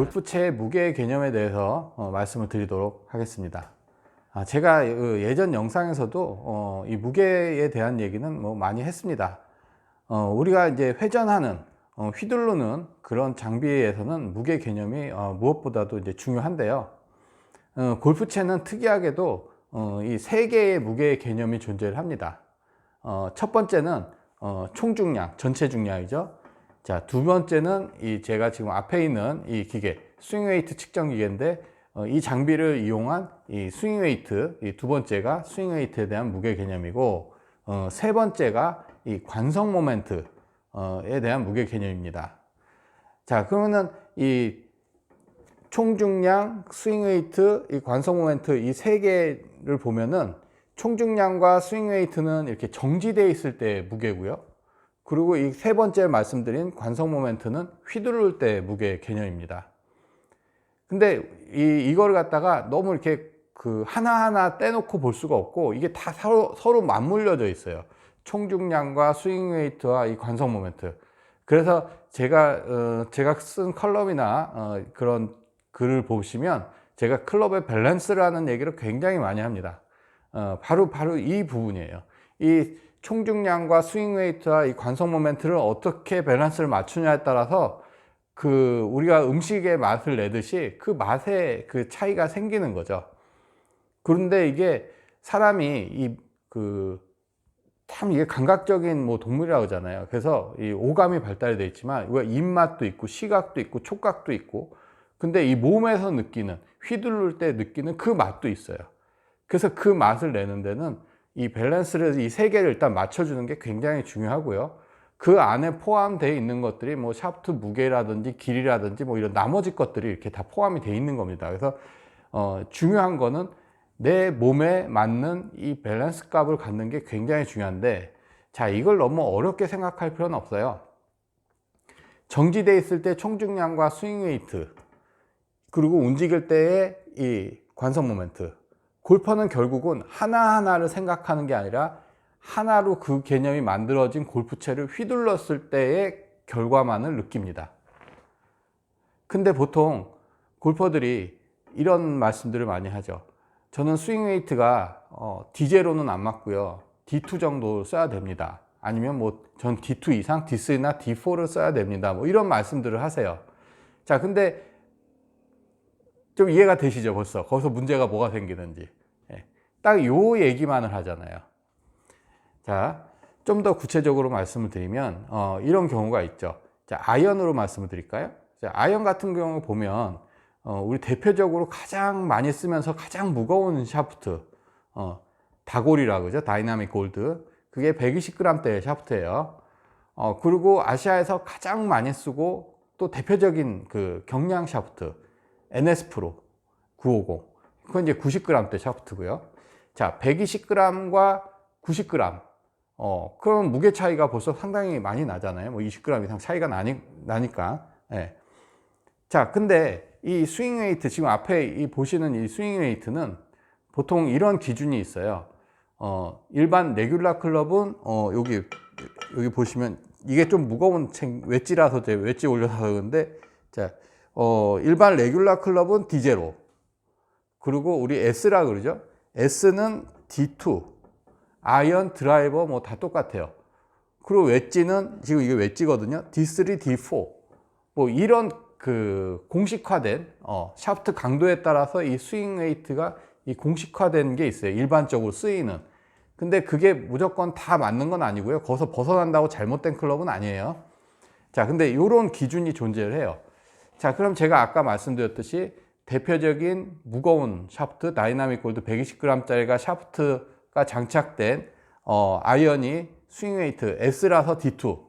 골프채의 무게 개념에 대해서 말씀을 드리도록 하겠습니다. 제가 예전 영상에서도 이 무게에 대한 얘기는 뭐 많이 했습니다. 우리가 이제 회전하는 휘두르는 그런 장비에서는 무게 개념이 무엇보다도 이제 중요한데요. 골프채는 특이하게도 이 세 개의 무게 개념이 존재를 합니다. 첫 번째는 총중량, 전체 중량이죠. 자, 두 번째는 제가 지금 앞에 있는 이 기계, 스윙 웨이트 측정 기계인데, 이 장비를 이용한 이 스윙 웨이트, 이 두 번째가 스윙 웨이트에 대한 무게 개념이고, 세 번째가 이 관성 모멘트에 대한 무게 개념입니다. 자, 그러면은 이 총중량, 스윙 웨이트, 이 관성 모멘트 이 세 개를 보면은 총중량과 스윙 웨이트는 이렇게 정지되어 있을 때 무게고요. 그리고 이 세 번째 말씀드린 관성 모멘트는 휘두를 때 무게 개념입니다. 근데 이걸 갖다가 너무 이렇게 하나하나 떼놓고 볼 수가 없고, 이게 다 서로 맞물려져 있어요. 총중량과 스윙 웨이트와 이 관성 모멘트. 그래서 제가 쓴 컬럼이나 그런 글을 보시면 제가 클럽의 밸런스라는 얘기를 굉장히 많이 합니다. 바로 이 부분이에요. 이 총중량과 스윙 웨이트와 이 관성 모멘트를 어떻게 밸런스를 맞추냐에 따라서 우리가 음식의 맛을 내듯이 그 맛에 그 차이가 생기는 거죠. 그런데 이게 사람이 참 이게 감각적인 동물이라고 하잖아요. 그래서 이 오감이 발달되어 있지만 우리가 입맛도 있고 시각도 있고 촉각도 있고, 근데 이 몸에서 느끼는, 휘두를 때 느끼는 그 맛도 있어요. 그래서 그 맛을 내는 데는 이 밸런스를, 이 세 개를 일단 맞춰주는 게 굉장히 중요하고요. 그 안에 포함되어 있는 것들이 샤프트 무게라든지 길이라든지 이런 나머지 것들이 이렇게 다 포함이 되어 있는 겁니다. 그래서 중요한 거는 내 몸에 맞는 이 밸런스 값을 갖는 게 굉장히 중요한데, 자, 이걸 너무 어렵게 생각할 필요는 없어요. 정지되어 있을 때 총중량과 스윙 웨이트, 그리고 움직일 때의 이 관성 모멘트, 골퍼는 결국은 하나하나를 생각하는 게 아니라 하나로 그 개념이 만들어진 골프채를 휘둘렀을 때의 결과만을 느낍니다. 근데 보통 골퍼들이 이런 말씀들을 많이 하죠. 저는 스윙 웨이트가 D0는 안 맞고요, D2 정도 써야 됩니다. 아니면 전 D2 이상, D3나 D4를 써야 됩니다. 이런 말씀들을 하세요. 자, 근데 좀 이해가 되시죠? 벌써 거기서 문제가 뭐가 생기는지. 딱 요 얘기만을 하잖아요. 자, 좀 더 구체적으로 말씀을 드리면 이런 경우가 있죠. 자, 아이언으로 말씀을 드릴까요? 자, 아이언 같은 경우 보면 우리 대표적으로 가장 많이 쓰면서 가장 무거운 샤프트, 다골이라고 그러죠. 다이나믹 골드. 그게 120g대의 샤프트예요. 그리고 아시아에서 가장 많이 쓰고 또 대표적인 경량 샤프트, NS 프로 950. 그건 이제 90g대 샤프트고요. 자, 120g과 90g. 그럼 무게 차이가 벌써 상당히 많이 나잖아요. 20g 이상 차이가 나니까. 예. 자, 근데 이 스윙 웨이트, 지금 앞에 보시는 이 스윙 웨이트는 보통 이런 기준이 있어요. 일반 레귤라 클럽은 여기 보시면 이게 좀 무거운 웨지라서 제가 웨지 올려서 그런데, 자, 일반 레귤라 클럽은 D0, 그리고 우리 S라 그러죠. S는 D2, 아이언, 드라이버 다 똑같아요. 그리고 웨지는, 지금 이게 웨지거든요. D3, D4. 이런 공식화된 샤프트 강도에 따라서 이 스윙 웨이트가 이 공식화된 게 있어요. 일반적으로 쓰이는. 근데 그게 무조건 다 맞는 건 아니고요. 거기서 벗어난다고 잘못된 클럽은 아니에요. 자, 근데 이런 기준이 존재를 해요. 자, 그럼 제가 아까 말씀드렸듯이 대표적인 무거운 샤프트, 다이나믹 골드 120g짜리가 샤프트가 장착된 아이언이 스윙 웨이트 S라서 D2.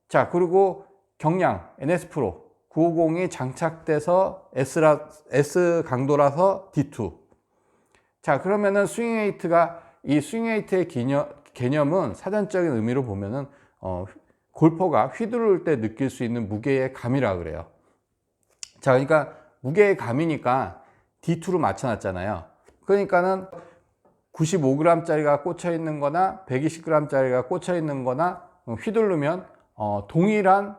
자, 그리고 경량 NS 프로 950이 장착돼서 S 강도라서 D2. 자, 그러면은 스윙 웨이트가, 이 스윙 웨이트의 개념은 사전적인 의미로 보면은 골퍼가 휘두를 때 느낄 수 있는 무게의 감이라 그래요. 자, 그러니까 무게의 감이니까 D2로 맞춰놨잖아요. 그러니까는 95g짜리가 꽂혀 있는 거나 120g짜리가 꽂혀 있는 거나 휘두르면 동일한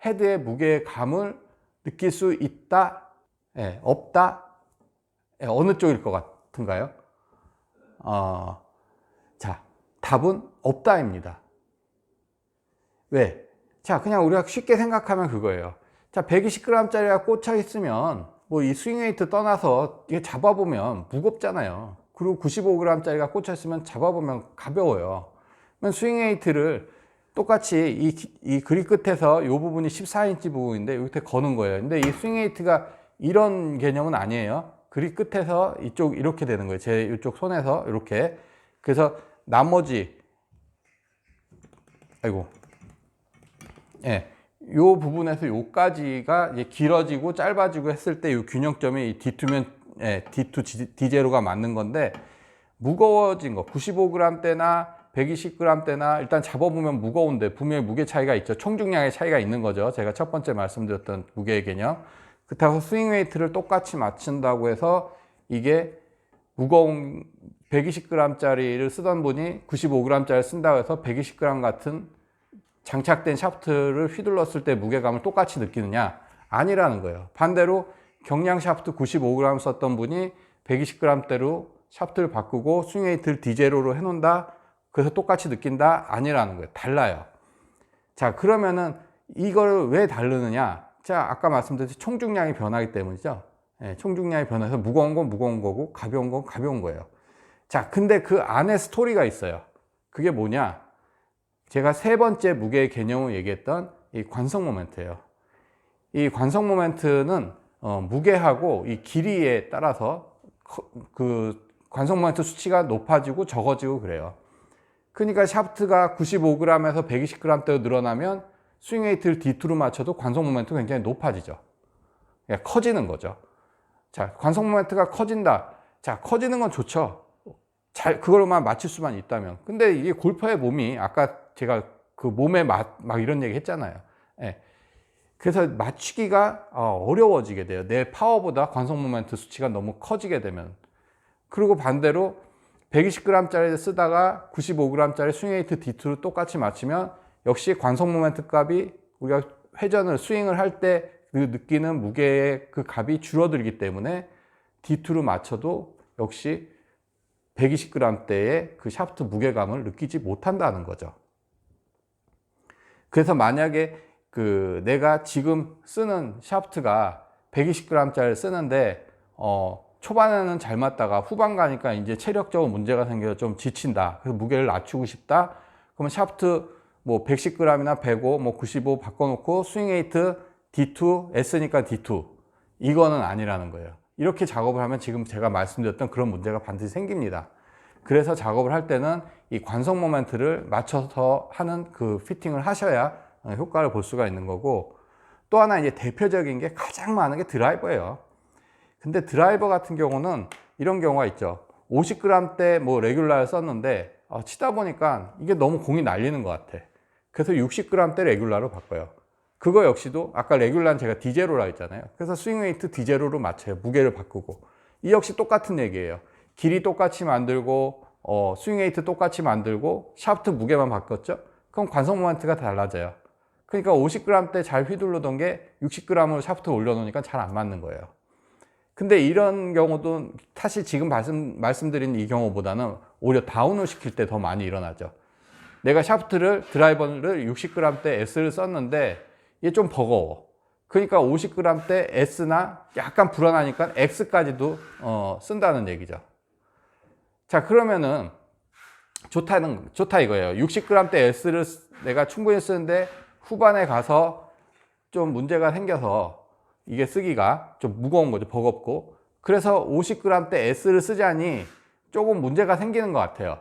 헤드의 무게의 감을 느낄 수 있다, 예, 없다, 예, 어느 쪽일 것 같은가요? 자, 답은 없다입니다. 왜? 자, 그냥 우리가 쉽게 생각하면 그거예요. 자, 120g짜리가 꽂혀 있으면 뭐 이 스윙 웨이트 떠나서 이게 잡아보면 무겁잖아요. 그리고 95g짜리가 꽂혀 있으면 잡아보면 가벼워요. 그러면 스윙 웨이트를 똑같이 이 그립 끝에서 이 부분이 14인치 부분인데 여기 거는 거예요. 근데 이 스윙 웨이트가 이런 개념은 아니에요. 그립 끝에서 이쪽 이렇게 되는 거예요. 제 이쪽 손에서 이렇게. 그래서 나머지 아이고, 예, 요 부분에서 요까지가 이제 길어지고 짧아지고 했을 때 이 균형점이 이 D2면, 예, D2 D0가 맞는 건데, 무거워진 거 95g대나 120g대나 일단 잡아보면 무거운데 분명히 무게 차이가 있죠. 총중량의 차이가 있는 거죠. 제가 첫 번째 말씀드렸던 무게의 개념. 그렇다고 스윙 웨이트를 똑같이 맞춘다고 해서 이게 무거운 120g짜리를 쓰던 분이 95g짜리 쓴다고 해서 120g 같은 장착된 샤프트를 휘둘렀을 때 무게감을 똑같이 느끼느냐? 아니라는 거예요. 반대로 경량 샤프트 95g 썼던 분이 120g대로 샤프트를 바꾸고 스윙 웨이트를 D0로 해놓는다? 그래서 똑같이 느낀다? 아니라는 거예요. 달라요. 자, 그러면은 이걸 왜 다르느냐? 자, 아까 말씀드렸듯이 총중량이 변하기 때문이죠. 예, 총중량이 변해서 무거운 건 무거운 거고 가벼운 건 가벼운 거예요. 자, 근데 그 안에 스토리가 있어요. 그게 뭐냐? 제가 세 번째 무게의 개념을 얘기했던 이 관성 모멘트예요. 이 관성 모멘트는 무게하고 이 길이에 따라서 그 관성 모멘트 수치가 높아지고 적어지고 그래요. 그러니까 샤프트가 95g에서 120g대로 늘어나면 스윙 웨이트를 D2로 맞춰도 관성 모멘트가 굉장히 높아지죠. 그러니까 커지는 거죠. 자, 관성 모멘트가 커진다. 자, 커지는 건 좋죠. 그걸로만 맞출 수만 있다면. 근데 이게 골퍼의 몸이 아까 제가 그 몸에 막 이런 얘기 했잖아요. 예. 그래서 맞추기가 어려워지게 돼요. 내 파워보다 관성 모멘트 수치가 너무 커지게 되면. 그리고 반대로 120g짜리 쓰다가 95g짜리 스윙 웨이트 D2로 똑같이 맞추면 역시 관성 모멘트 값이 우리가 회전을 스윙을 할 때 그 느끼는 무게의 그 값이 줄어들기 때문에 D2로 맞춰도 역시 120g대의 그 샤프트 무게감을 느끼지 못한다는 거죠. 그래서 만약에 내가 지금 쓰는 샤프트가 120g짜리 쓰는데 초반에는 잘 맞다가 후반 가니까 이제 체력적으로 문제가 생겨서 좀 지친다. 그래서 무게를 낮추고 싶다. 그러면 샤프트 뭐 110g이나 105, 뭐 95 바꿔놓고 스윙 웨이트 D2, S니까 D2. 이거는 아니라는 거예요. 이렇게 작업을 하면 지금 제가 말씀드렸던 그런 문제가 반드시 생깁니다. 그래서 작업을 할 때는 이 관성 모멘트를 맞춰서 하는 그 피팅을 하셔야 효과를 볼 수가 있는 거고, 또 하나 이제 대표적인 게 가장 많은 게 드라이버예요. 근데 드라이버 같은 경우는 이런 경우가 있죠. 50g대 뭐 레귤라를 썼는데 치다 보니까 이게 너무 공이 날리는 것 같아. 그래서 60g대 레귤라로 바꿔요. 그거 역시도 아까 레귤라는 제가 D0라 했잖아요. 그래서 스윙 웨이트 D0로 맞춰요. 무게를 바꾸고. 이 역시 똑같은 얘기예요. 길이 똑같이 만들고 스윙 웨이트 똑같이 만들고 샤프트 무게만 바꿨죠. 그럼 관성 모멘트가 달라져요. 그러니까 50g대 잘 휘둘르던 게 60g으로 샤프트 올려놓으니까 잘 안 맞는 거예요. 근데 이런 경우도 사실 지금 말씀드린 이 경우보다는 오히려 다운을 시킬 때 더 많이 일어나죠. 내가 샤프트를 드라이버를 60g대 S를 썼는데 이게 좀 버거워. 그러니까 50g대 S나 약간 불안하니까 X까지도 쓴다는 얘기죠. 자, 그러면은 좋다 이거예요. 60g대 S를 내가 충분히 쓰는데 후반에 가서 좀 문제가 생겨서 이게 쓰기가 좀 무거운 거죠. 버겁고. 그래서 50g대 S를 쓰자니 조금 문제가 생기는 것 같아요.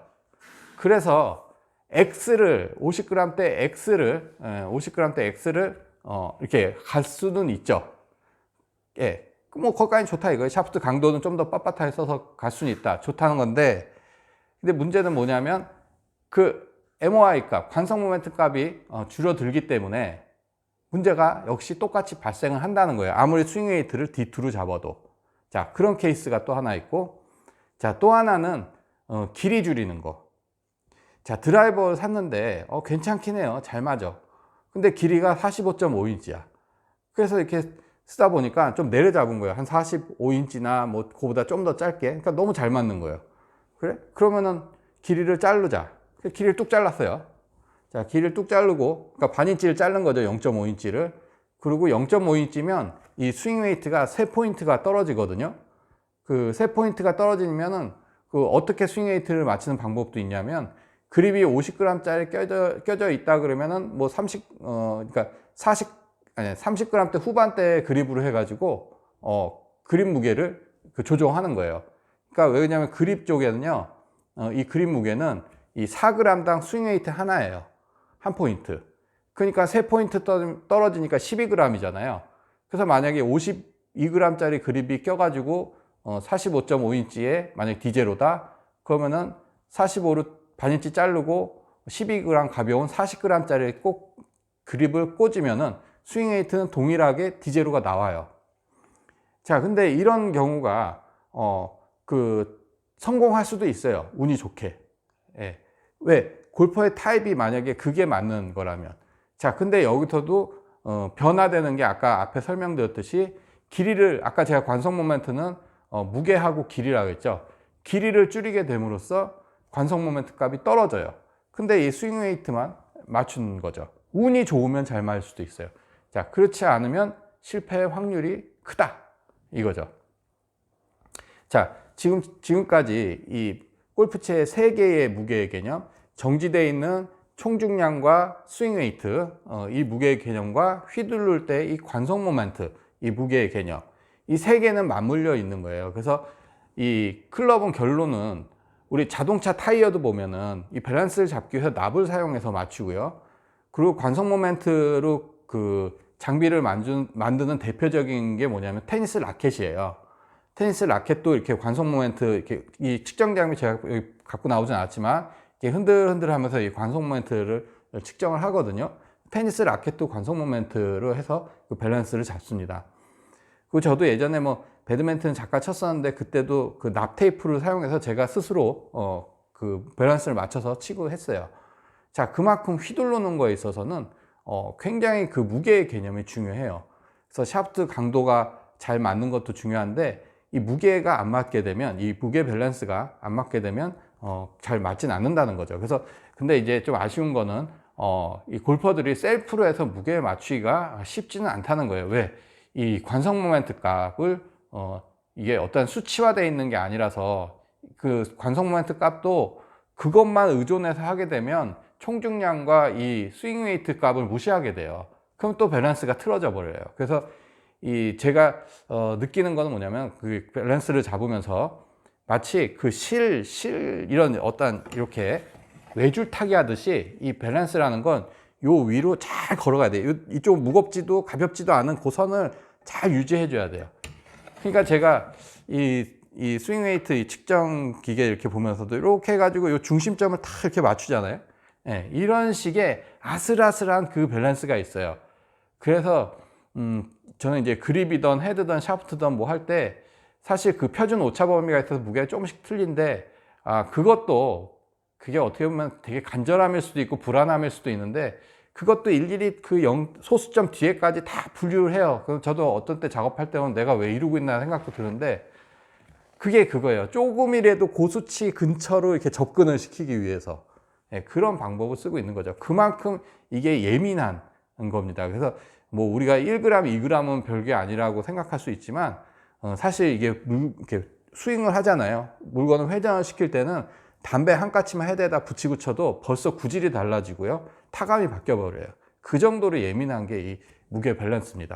그래서 50g대 X를 이렇게 갈 수는 있죠. 예. 뭐, 거기까지 좋다 이거예요. 샤프트 강도는 좀 더 빳빳하게 써서 갈 수는 있다. 좋다는 건데, 근데 문제는 뭐냐면, 그 MOI 값, 관성 모멘트 값이 줄어들기 때문에 문제가 역시 똑같이 발생을 한다는 거예요. 아무리 스윙 웨이트를 D2로 잡아도. 자, 그런 케이스가 또 하나 있고, 자, 또 하나는 길이 줄이는 거. 자, 드라이버를 샀는데 괜찮긴 해요. 잘 맞아. 근데 길이가 45.5인치야. 그래서 이렇게 쓰다 보니까 좀 내려잡은 거예요. 한 45인치나 뭐 그거보다 좀 더 짧게. 그러니까 너무 잘 맞는 거예요. 그래? 그러면은 길이를 자르자. 길이를 뚝 잘랐어요. 자, 길이를 뚝 자르고, 그러니까 반인치를 자른 거죠. 0.5인치를. 그리고 0.5인치면 이 스윙 웨이트가 3포인트가 떨어지거든요. 그 3포인트가 떨어지면은 그 어떻게 스윙 웨이트를 맞추는 방법도 있냐면, 그립이 50g짜리 껴져 있다 그러면은 뭐 30g대 후반대 그립으로 해가지고 그립 무게를 조정하는 거예요. 그러니까 왜냐면 그립 쪽에는요, 이 그립 무게는 이 4g당 스윙 웨이트 하나예요. 한 포인트. 그러니까 3포인트 떨어지니까 12g이잖아요. 그래서 만약에 52g짜리 그립이 껴가지고 45.5인치에 만약 디제로다 그러면은 45로 반인치 자르고 12g 가벼운 40g짜리 꼭 그립을 꽂으면은 스윙 웨이트는 동일하게 디제로가 나와요. 자, 근데 이런 경우가 성공할 수도 있어요. 운이 좋게. 예. 왜? 골퍼의 타입이 만약에 그게 맞는 거라면. 자, 근데 여기서도 변화되는 게 아까 앞에 설명드렸듯이 길이를, 아까 제가 관성 모멘트는 무게하고 길이라고 했죠. 길이를 줄이게 됨으로써 관성 모멘트 값이 떨어져요. 근데 이 스윙 웨이트만 맞추는 거죠. 운이 좋으면 잘 맞을 수도 있어요. 자, 그렇지 않으면 실패 확률이 크다. 이거죠. 자, 지금까지 이 골프채의 3개의 무게의 개념, 정지되어 있는 총중량과 스윙 웨이트, 이 무게의 개념과 휘두를 때 이 관성 모멘트, 이 무게의 개념, 이 3개는 맞물려 있는 거예요. 그래서 이 클럽은 결론은 우리 자동차 타이어도 보면은 이 밸런스를 잡기 위해서 납을 사용해서 맞추고요. 그리고 관성 모멘트로 그 장비를 만드는 대표적인 게 뭐냐면 테니스 라켓이에요. 테니스 라켓도 이렇게 관성 모멘트, 이렇게 이 측정 장비 제가 여기 갖고 나오진 않았지만 이렇게 흔들흔들 하면서 이 관성 모멘트를 측정을 하거든요. 테니스 라켓도 관성 모멘트로 해서 그 밸런스를 잡습니다. 그리고 저도 예전에 뭐 배드민턴 잠깐 쳤었는데 그때도 그 납 테이프를 사용해서 제가 스스로 그 밸런스를 맞춰서 치고 했어요. 자, 그만큼 휘두르는 거에 있어서는 굉장히 그 무게의 개념이 중요해요. 그래서 샤프트 강도가 잘 맞는 것도 중요한데 이 무게가 안 맞게 되면, 이 무게 밸런스가 안 맞게 되면 잘 맞진 않는다는 거죠. 그래서 근데 이제 좀 아쉬운 거는 이 골퍼들이 셀프로 해서 무게에 맞추기가 쉽지는 않다는 거예요. 왜? 이 관성 모멘트 값을 이게 어떤 수치화되어 있는 게 아니라서 그 관성 모멘트 값도 그것만 의존해서 하게 되면 총중량과 이 스윙 웨이트 값을 무시하게 돼요. 그럼 또 밸런스가 틀어져 버려요. 그래서 이 제가 느끼는 거는 뭐냐면 그 밸런스를 잡으면서 마치 그 이런 어떤 이렇게 외줄 타기 하듯이 이 밸런스라는 건 요 위로 잘 걸어가야 돼요. 이쪽 무겁지도 가볍지도 않은 그 선을 잘 유지해 줘야 돼요. 그러니까 제가 이 스윙 웨이트 이 측정 기계 이렇게 보면서도 이렇게 해가지고 이 중심점을 다 이렇게 맞추잖아요. 네, 이런 식의 아슬아슬한 그 밸런스가 있어요. 그래서 저는 이제 그립이든 헤드든 샤프트든 뭐 할 때 사실 그 표준 오차 범위가 있어서 무게가 조금씩 틀린데 그것도 그게 어떻게 보면 되게 간절함일 수도 있고 불안함일 수도 있는데 그것도 일일이 그 소수점 뒤에까지 다 분류를 해요. 그래서 저도 어떤 때 작업할 때는 내가 왜 이러고 있나 생각도 드는데 그게 그거예요. 조금이라도 고수치 근처로 이렇게 접근을 시키기 위해서 그런 방법을 쓰고 있는 거죠. 그만큼 이게 예민한 겁니다. 그래서 뭐 우리가 1g, 2g은 별게 아니라고 생각할 수 있지만 사실 이게 이렇게 스윙을 하잖아요. 물건을 회전을 시킬 때는 담배 한 까치만 헤드에다 붙이고 쳐도 벌써 구질이 달라지고요. 타감이 바뀌어 버려요. 그 정도로 예민한 게 이 무게 밸런스입니다.